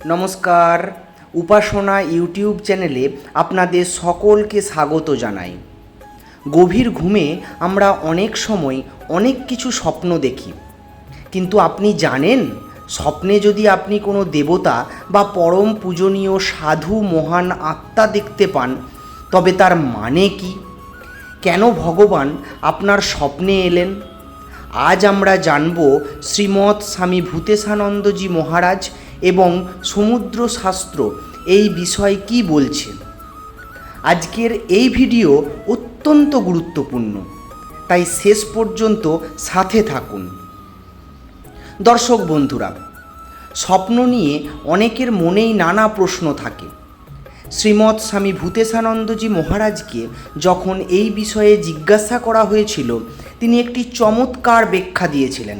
নমস্কার, উপাসনা ইউটিউব চ্যানেলে আপনাদের সকলকে স্বাগত জানাই। গভীর ঘুমে আমরা অনেক সময় অনেক কিছু স্বপ্ন দেখি, কিন্তু আপনি জানেন স্বপ্নে যদি আপনি কোনো দেবতা বা পরম পূজনীয় সাধু মহান আত্মা দেখতে পান, তবে তার মানে কি? কেন ভগবান আপনার স্বপ্নে এলেন? আজ আমরা জানব শ্রীমৎ স্বামী ভূতেশানন্দজি মহারাজ এবং সমুদ্র শাস্ত্র এই বিষয়ে কি বলছে। আজকের এই ভিডিও অত্যন্ত গুরুত্বপূর্ণ, তাই শেষ পর্যন্ত সাথে থাকুন। দর্শক বন্ধুরা, স্বপ্ন নিয়ে অনেকের মনেই নানা প্রশ্ন থাকে। শ্রীমৎ স্বামী ভূতেশানন্দজি মহারাজকে যখন এই বিষয়ে জিজ্ঞাসা করা হয়েছিল, তিনি একটি চমৎকার ব্যাখ্যা দিয়েছিলেন।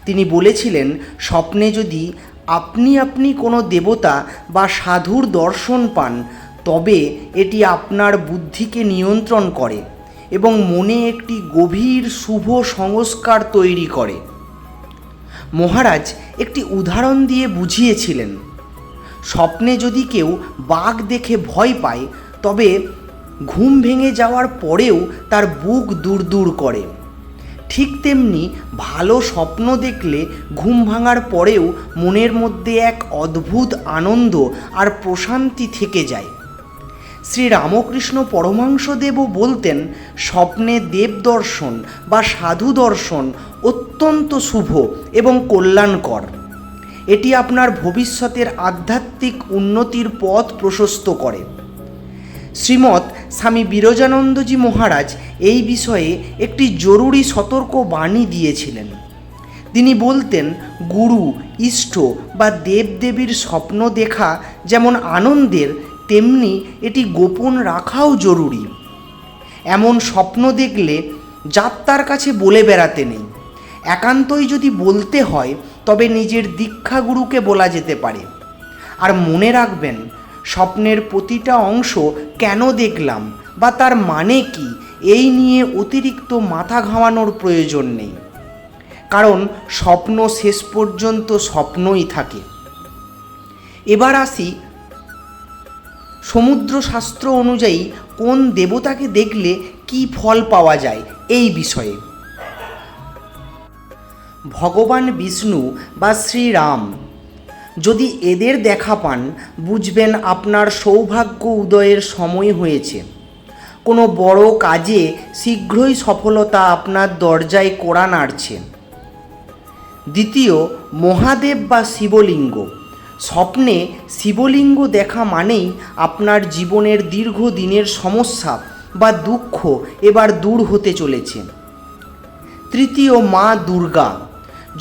তিনি বলেছিলেন, স্বপ্নে যদি আপনি কোনো দেবতা বা সাধুর দর্শন পান, তবে এটি আপনার বুদ্ধিকে নিয়ন্ত্রণ করে এবং মনে একটি গভীর শুভ সংস্কার তৈরি করে। মহারাজ একটি উদাহরণ দিয়ে বুঝিয়েছিলেন, স্বপ্নে যদি কেউ বাঘ দেখে ভয় পায়, তবে ঘুম ভেঙে যাওয়ার পরেও তার বুক দুরদুর করে। ঠিক তেমনি ভালো স্বপ্ন দেখলে ঘুম ভাঙার পরেও মনের মধ্যে এক অদ্ভুত আনন্দ আর প্রশান্তি থেকে যায়। শ্রী রামকৃষ্ণ পরমহংসদেবও বলতেন, স্বপ্নে দেব দর্শন বা সাধু দর্শন অত্যন্ত শুভ এবং কল্যাণকর। এটি আপনার ভবিষ্যতের আধ্যাত্মিক উন্নতির পথ প্রশস্ত করে। শ্রীমৎ স্বামী বিরজানন্দজি মহারাজ এই বিষয়ে একটি জরুরি সতর্ক বাণী দিয়েছিলেন। তিনি বলতেন, গুরু, ইষ্ট বা দেবদেবীর স্বপ্ন দেখা যেমন আনন্দের, তেমনি এটি গোপন রাখাও জরুরি। এমন স্বপ্ন দেখলে যাত্রার কাছে বলে বেড়াতে নেই। একান্তই যদি বলতে হয়, তবে নিজের দীক্ষাগুরুকে বলা যেতে পারে। আর মনে রাখবেন, স্বপ্নের প্রতিটা অংশ কেন দেখলাম বা তার মানে কি, এই নিয়ে অতিরিক্ত মাথা ঘামানোর প্রয়োজন নেই, কারণ স্বপ্ন শেষ পর্যন্ত স্বপ্নই থাকে। এবার আসি সমুদ্র শাস্ত্র অনুযায়ী কোন দেবতাকে দেখলে কি ফল পাওয়া যায় এই বিষয়ে। ভগবান বিষ্ণু বা শ্রীরাম যদি এদের দেখা পান, বুঝবেন আপনার সৌভাগ্য উদয়ের সময় হয়েছে। কোনো বড় কাজে শীঘ্রই সফলতা আপনার দরজায় কড়া নাড়ছে। দ্বিতীয়, মহাদেব বা শিবলিঙ্গ। স্বপ্নে শিবলিঙ্গ দেখা মানেই আপনার জীবনের দীর্ঘদিনের সমস্যা বা দুঃখ এবার দূর হতে চলেছে। তৃতীয়, মা দুর্গা।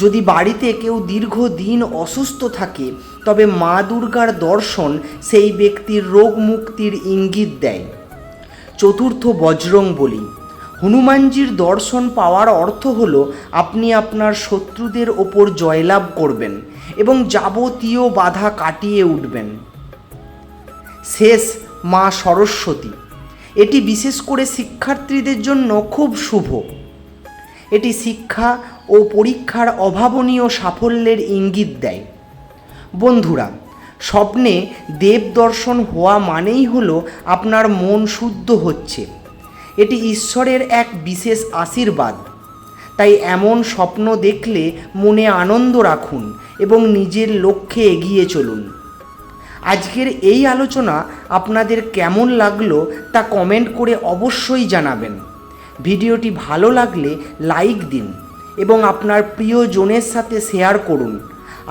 যদি বাড়িতে কেউ দীর্ঘদিন অসুস্থ থাকে, তবে মা দুর্গার দর্শন সেই ব্যক্তির রোগ মুক্তির ইঙ্গিত দেয়। চতুর্থ, বজরংবলী। হনুমানজির দর্শন পাওয়ার অর্থ হলো আপনি আপনার শত্রুদের ওপর জয়লাভ করবেন এবং যাবতীয় বাধা কাটিয়ে উঠবেন। শেষ, মা সরস্বতী। এটি বিশেষ করে শিক্ষার্থীদের জন্য খুব শুভ। এটি শিক্ষা ও পরীক্ষার অভাবনীয় সাফল্যের ইঙ্গিত দেয়। বন্ধুরা, স্বপ্নে দেব দর্শন হওয়া মানেই হলো আপনার মন শুদ্ধ হচ্ছে। এটি ঈশ্বরের এক বিশেষ আশীর্বাদ। তাই এমন স্বপ্ন দেখলে মনে আনন্দ রাখুন এবং নিজের লক্ষ্যে এগিয়ে চলুন। আজকের এই আলোচনা আপনাদের কেমন লাগলো তা কমেন্ট করে অবশ্যই জানাবেন। ভিডিওটি ভালো লাগলে লাইক দিন এবং আপনার প্রিয়জনের সাথে শেয়ার করুন।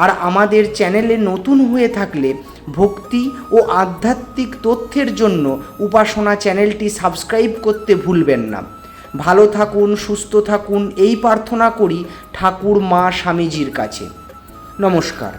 আর আমাদের চ্যানেলে নতুন হয়ে থাকলে ভক্তি ও আধ্যাত্মিক তথ্যের জন্য উপাসনা চ্যানেলটি সাবস্ক্রাইব করতে ভুলবেন না। ভালো থাকুন, সুস্থ থাকুন, এই প্রার্থনা করি ঠাকুর মা স্বামীজির কাছে। নমস্কার।